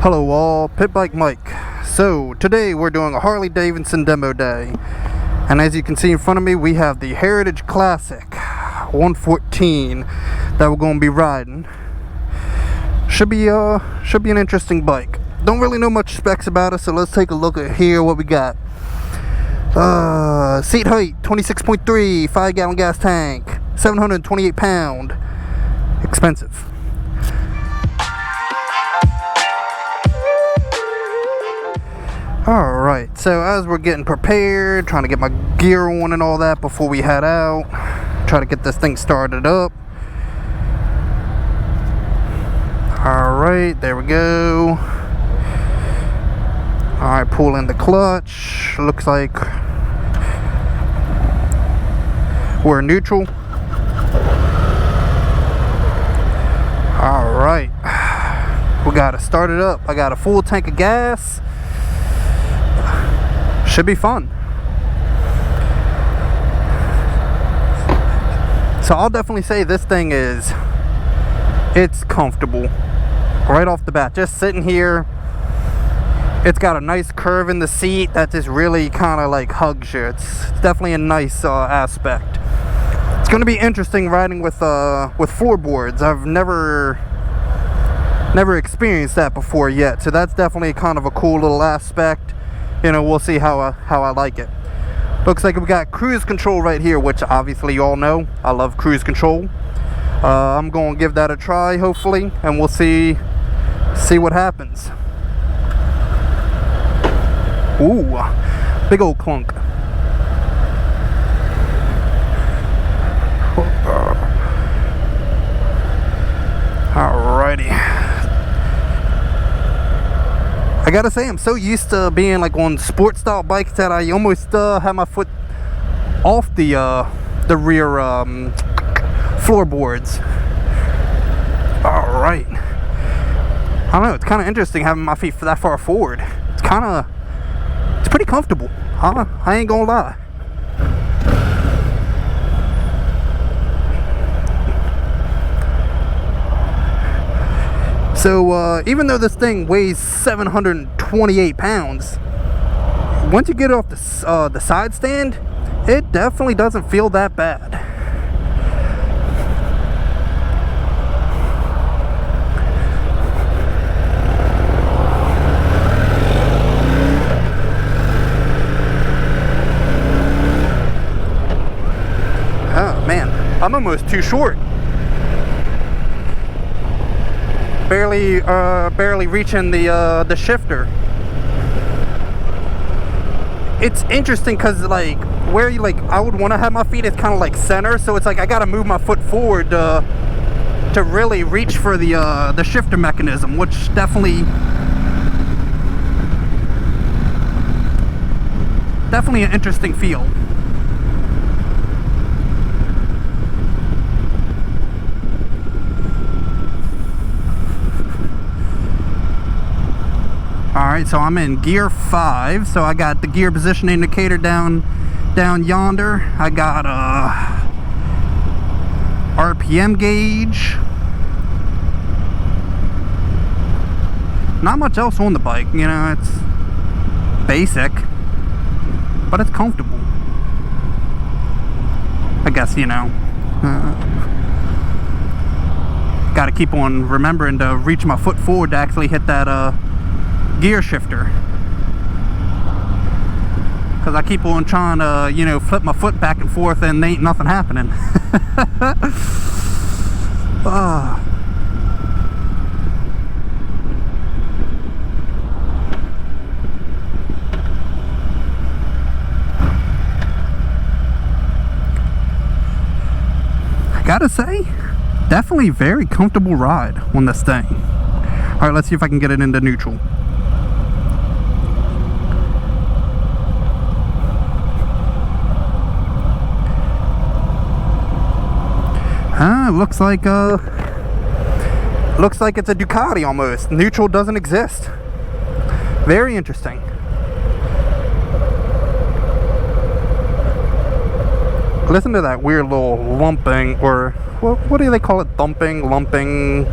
Hello all, Pit Bike Mike. So today we're doing a Harley Davidson demo day, and as you can see in front of me we have the Heritage Classic 114 that we're going to be riding. Should be an interesting bike. Don't really know much specs about it, so let's take a look at here what we got. Seat height 26.3, 5-gallon gas tank, 728 pound. Expensive. Alright, so as we're getting prepared, trying to get my gear on and all that before we head out, try to get this thing started up. Alright, there we go. Alright, pull in the clutch. Looks like we're neutral. Alright, we gotta start it up. I got a full tank of gas. Should be fun. So I'll definitely say this thing it's comfortable right off the bat. Just sitting here, it's got a nice curve in the seat that just really kind of like hugs you. It's definitely a nice aspect. It's going to be interesting riding with floorboards. I've never experienced that before yet, so that's definitely kind of a cool little aspect. You know, we'll see how I like it. Looks like we got cruise control right here, which obviously you all know I love cruise control. I'm going to give that a try, hopefully, and we'll see what happens. Ooh, big old clunk. Alrighty. I gotta say, I'm so used to being like on sport style bikes that I almost have my foot off the rear floorboards. Alright. I don't know, it's kind of interesting having my feet that far forward. It's pretty comfortable. I ain't gonna lie. So even though this thing weighs 728 pounds, once you get off the side stand, it definitely doesn't feel that bad. Oh man, I'm almost too short. Barely reaching the shifter. It's interesting because like where I would want to have my feet is kind of like center, so it's like I gotta move my foot forward to really reach for the shifter mechanism, which definitely an interesting feel. Alright, so I'm in gear 5, so I got the gear position indicator down yonder. I got a RPM gauge. Not much else on the bike, you know, it's basic, but it's comfortable. I guess, you know. Gotta keep on remembering to reach my foot forward to actually hit that gear shifter, because I keep on trying to, you know, flip my foot back and forth and ain't nothing happening. I gotta say, definitely very comfortable ride on this thing. Alright, let's see if I can get it into neutral. Looks like it's a Ducati almost. Neutral doesn't exist. Very interesting. Listen to that weird little lumping, or what do they call it? Thumping, lumping.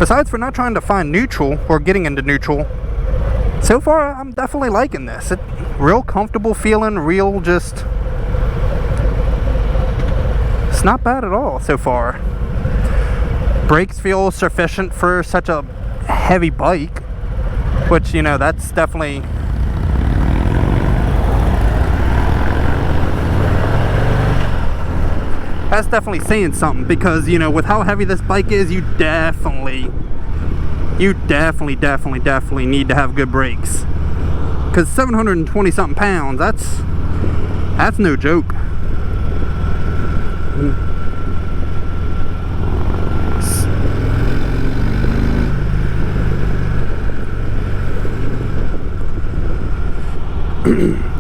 besides for not trying to find neutral or getting into neutral, so far I'm definitely liking this. Real comfortable feeling, real just, it's not bad at all so far. Brakes feel sufficient for such a heavy bike, which, you know, that's definitely, saying something, because, you know, with how heavy this bike is, you definitely need to have good brakes, because 720 something pounds, that's no joke.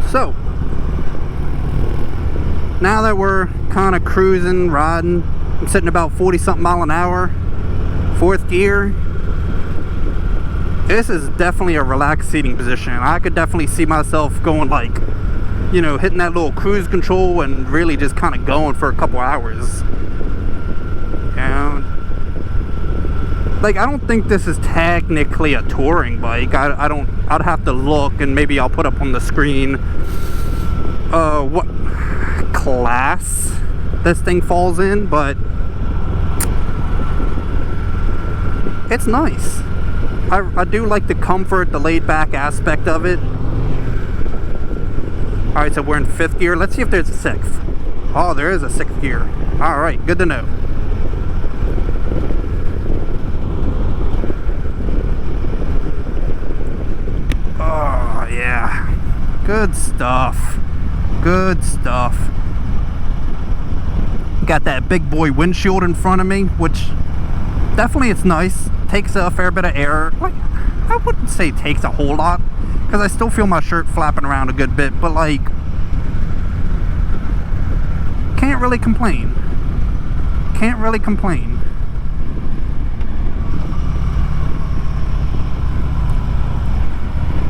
So now that we're kind of cruising, riding, I'm sitting about 40 something mile an hour, 4th gear. This is definitely a relaxed seating position. I could definitely see myself going, like, you know, hitting that little cruise control and really just kind of going for a couple hours. And like, I don't think this is technically a touring bike. I'd have to look, and maybe I'll put up on the screen what class this thing falls in, but it's nice. I do like the comfort, the laid back aspect of it. Alright, so we're in 5th gear. Let's see if there's a 6th. Oh, there is a 6th gear. Alright, good to know. Oh, yeah. Good stuff. Good stuff. Got that big boy windshield in front of me, which definitely it's nice. Takes a fair bit of air. Like, I wouldn't say takes a whole lot, because I still feel my shirt flapping around a good bit, but like, can't really complain. Can't really complain.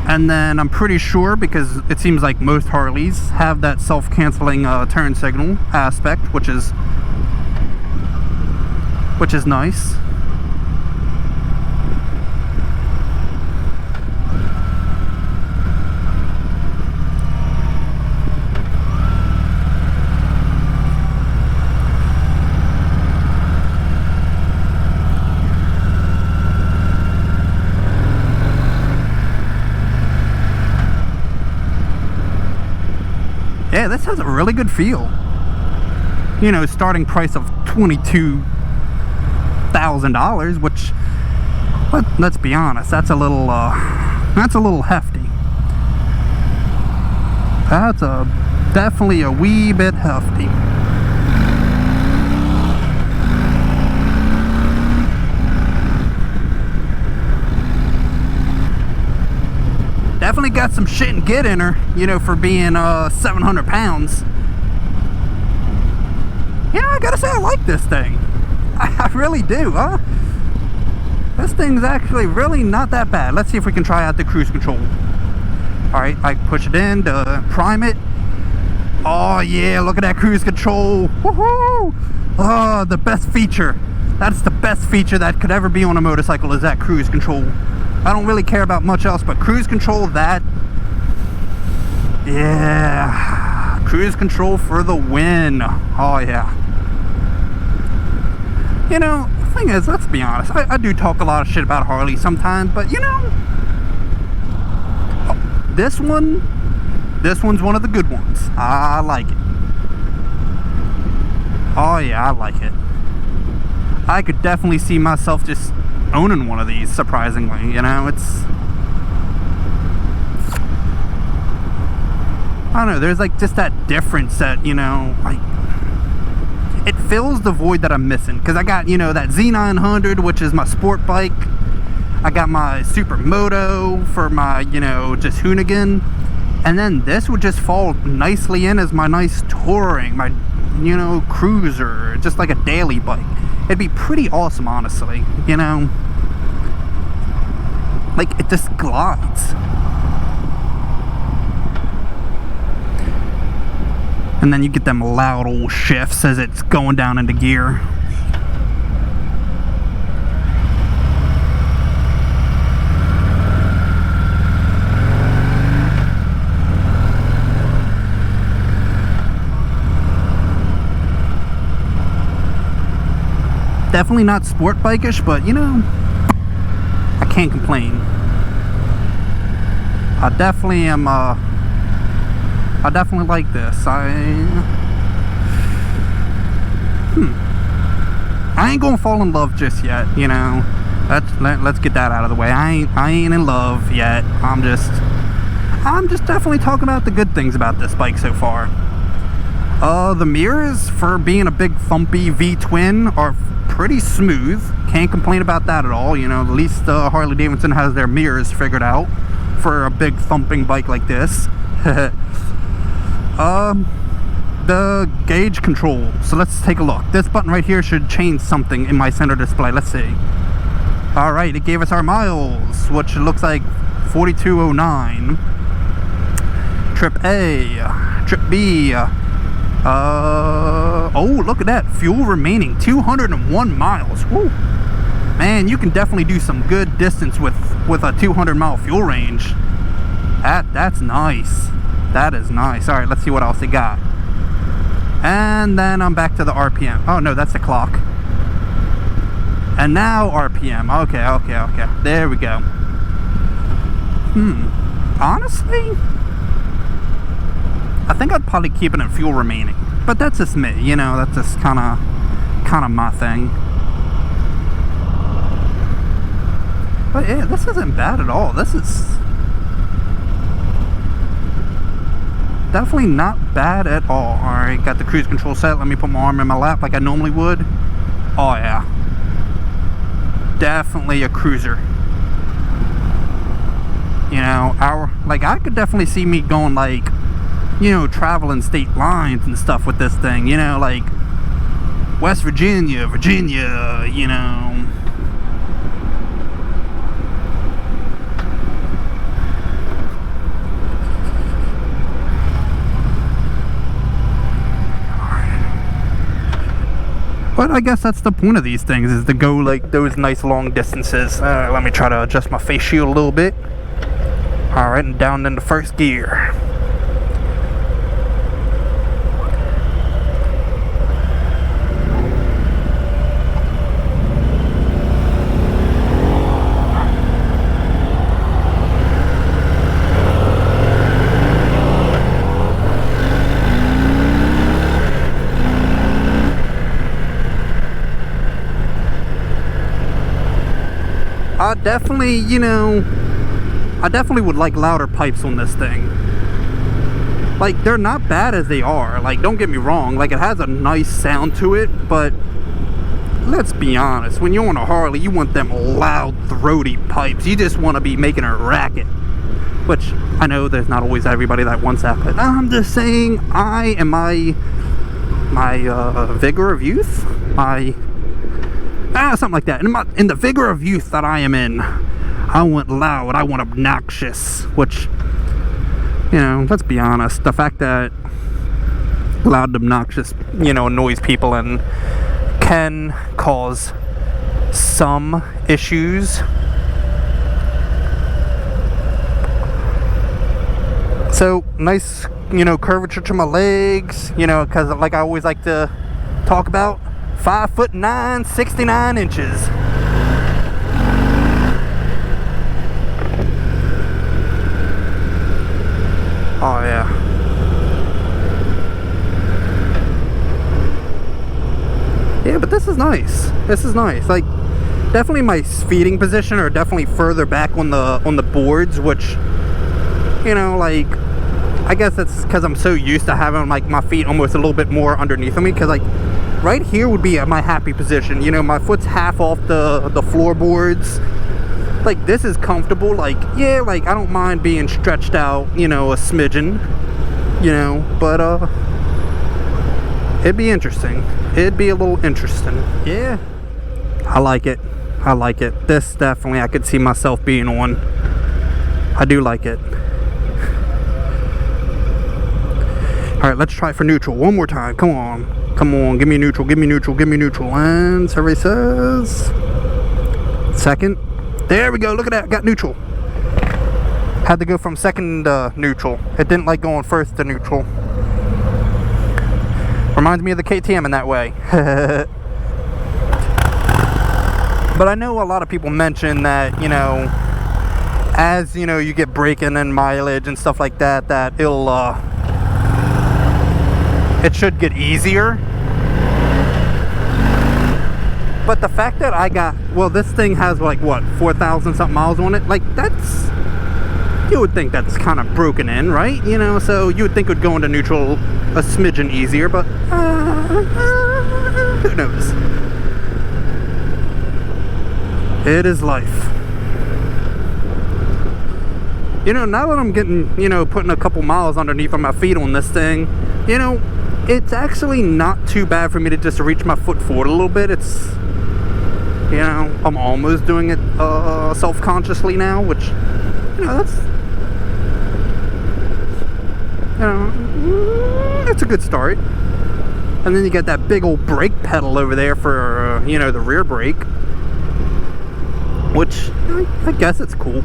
And then I'm pretty sure, because it seems like most Harleys have that self-canceling turn signal aspect, which is nice. Yeah, this has a really good feel. You know, starting price of $22,000, which, let's be honest, that's a little hefty. That's definitely a wee bit hefty. Definitely got some shit and get in her, you know, for being 700 pounds. You know, I gotta say, I like this thing. I really do, huh? This thing's actually really not that bad. Let's see if we can try out the cruise control. Alright, I push it in to prime it. Oh yeah, look at that cruise control. Woohoo! Oh, the best feature. That's the best feature that could ever be on a motorcycle, is that cruise control. I don't really care about much else, but cruise control, that, yeah, cruise control for the win. Oh yeah. You know, the thing is, let's be honest, I do talk a lot of shit about Harley sometimes, but you know, this one's one of the good ones. I like it. Oh yeah, I like it. I could definitely see myself just owning one of these, surprisingly. You know, it's, I don't know, there's like just that difference that, you know, like, it fills the void that I'm missing, because I got, you know, that Z900, which is my sport bike. I got my Supermoto for my, you know, just Hoonigan, and then this would just fall nicely in as my nice touring, my, you know, cruiser, just like a daily bike. It'd be pretty awesome, honestly, you know. Like, it just glides. And then you get them loud old shifts as it's going down into gear. Definitely not sport bike-ish, but you know, I can't complain. I definitely am, I definitely like this. I ain't gonna fall in love just yet, you know. Let's get that out of the way. I ain't in love yet. I'm just definitely talking about the good things about this bike so far. The mirrors, for being a big thumpy V-twin, are pretty smooth. Can't complain about that at all. You know, at least Harley Davidson has their mirrors figured out for a big thumping bike like this. The gauge control. So let's take a look. This button right here should change something in my center display. Let's see. Alright, it gave us our miles, which looks like 4209. Trip A, trip B. Oh, look at that. Fuel remaining 201 miles. Woo. Man, you can definitely do some good distance with a 200-mile fuel range. That's nice. That is nice. Alright, let's see what else they got. And then I'm back to the RPM. Oh no, that's the clock. And now RPM. Okay. There we go. Honestly, I think I'd probably keep it in fuel remaining. But that's just me, you know, that's just kinda my thing. But yeah, this isn't bad at all. This is definitely not bad at all. Alright, got the cruise control set. Let me put my arm in my lap like I normally would. Oh yeah. Definitely a cruiser. You know, I could definitely see me going like, you know, traveling state lines and stuff with this thing, you know, like West Virginia, you know. But I guess that's the point of these things, is to go like those nice long distances. Let me try to adjust my face shield a little bit. Alright, and down into first gear. I definitely, you know, I definitely would like louder pipes on this thing. Like, they're not bad as they are. Like, don't get me wrong. Like, it has a nice sound to it, but let's be honest. When you're on a Harley, you want them loud, throaty pipes. You just want to be making a racket. Which, I know there's not always everybody that wants that, but I'm just saying, I am my vigor of youth, something like that. In the vigor of youth that I am in, I want loud, I want obnoxious, which, you know, let's be honest, the fact that loud and obnoxious, you know, annoys people and can cause some issues. So, nice, you know, curvature to my legs, you know, because like I always like to talk about, 5'9", 69 inches. Oh yeah. Yeah, but this is nice. This is nice. Like, definitely my feeding position are definitely further back on the boards, which, you know, like, I guess that's because I'm so used to having like my feet almost a little bit more underneath of me, because like right here would be my happy position. You know, my foot's half off the floorboards. Like, this is comfortable. Like, yeah, like I don't mind being stretched out, you know, a smidgen, you know, but it'd be interesting. It'd be a little interesting. Yeah, I like it. I like it. This definitely I could see myself being on. I do like it. Alright, let's try for neutral one more time. Come on. Come on, give me neutral, give me neutral, give me neutral. And survey says second. There we go, look at that, got neutral. Had to go from second to neutral. It didn't like going first to neutral. Reminds me of the KTM in that way. But I know a lot of people mention that, you know, as, you know, you get braking and mileage and stuff like that, that it should get easier. But the fact that I got, well, this thing has like, what, 4,000 something miles on it, like, that's, you would think that's kind of broken in, right? You know, so you would think it would go into neutral a smidgen easier, but who knows? It is life. You know, now that I'm getting, you know, putting a couple miles underneath of my feet on this thing, you know, it's actually not too bad for me to just reach my foot forward a little bit. It's, you know, I'm almost doing it self-consciously now, which, you know, that's, you know, it's a good start. And then you got that big old brake pedal over there for, you know, the rear brake, which I guess it's cool.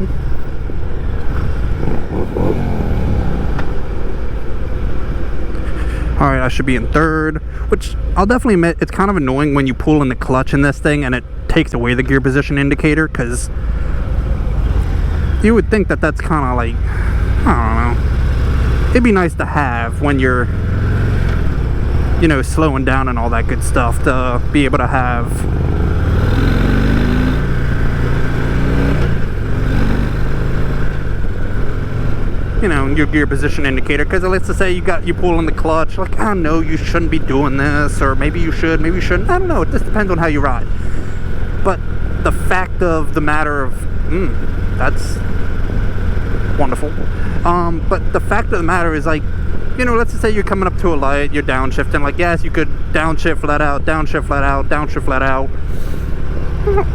Alright, I should be in third, which I'll definitely admit, it's kind of annoying when you pull in the clutch in this thing and it takes away the gear position indicator, because you would think that that's kind of like, I don't know, it'd be nice to have when you're, you know, slowing down and all that good stuff, to be able to have, you know, your gear position indicator. Because let's just say you pull in the clutch, like, I know you shouldn't be doing this, or maybe you should, maybe you shouldn't, I don't know, it just depends on how you ride. But the fact of the matter of, that's wonderful. But the fact of the matter is, like, you know, let's just say you're coming up to a light, you're downshifting, like, yes, you could downshift, flat out, downshift, flat out, downshift, flat out.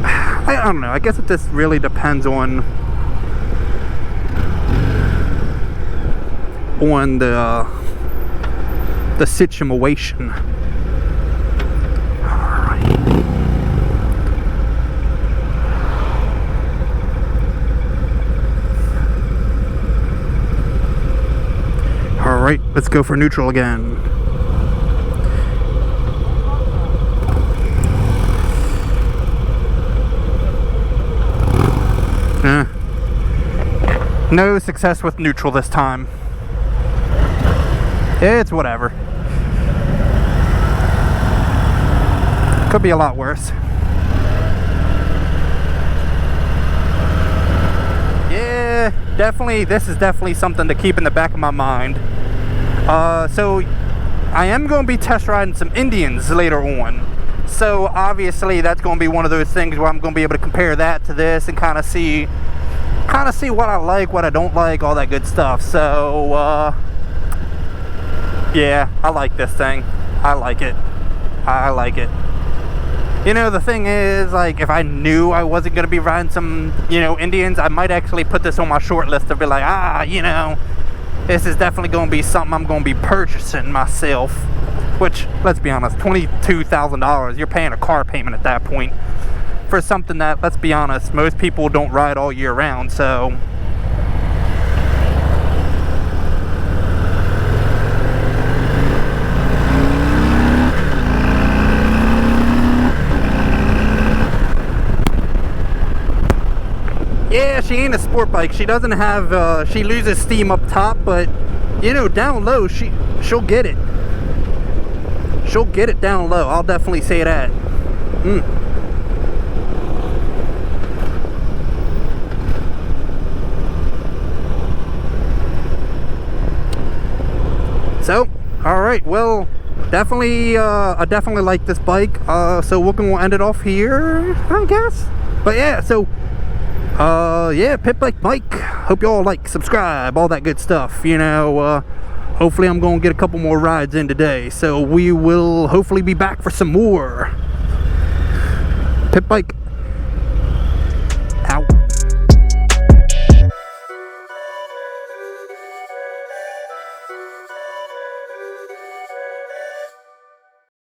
I don't know, I guess it just really depends on the situation. Alright, let's go for neutral again. No success with neutral this time. It's whatever. Could be a lot worse. Yeah, definitely, this is definitely something to keep in the back of my mind. So I am going to be test riding some Indians later on. So obviously that's going to be one of those things where I'm going to be able to compare that to this and kind of see what I like, what I don't like, all that good stuff. So yeah, I like this thing. I like it. I like it. You know, the thing is, like, if I knew I wasn't going to be riding some, you know, Indians, I might actually put this on my short list to be like, you know, this is definitely going to be something I'm going to be purchasing myself. Which, let's be honest, $22,000, you're paying a car payment at that point for something that, let's be honest, most people don't ride all year round, so... Yeah, she ain't a sport bike. She doesn't have, she loses steam up top, but, you know, down low, she'll get it. She'll get it down low. I'll definitely say that. So, alright, well, definitely, I definitely like this bike. So we're going to end it off here, I guess. But yeah, so... yeah, Pit Bike Mike, hope y'all like, subscribe, all that good stuff, you know. Hopefully I'm gonna get a couple more rides in today, so we will hopefully be back for some more Pit Bike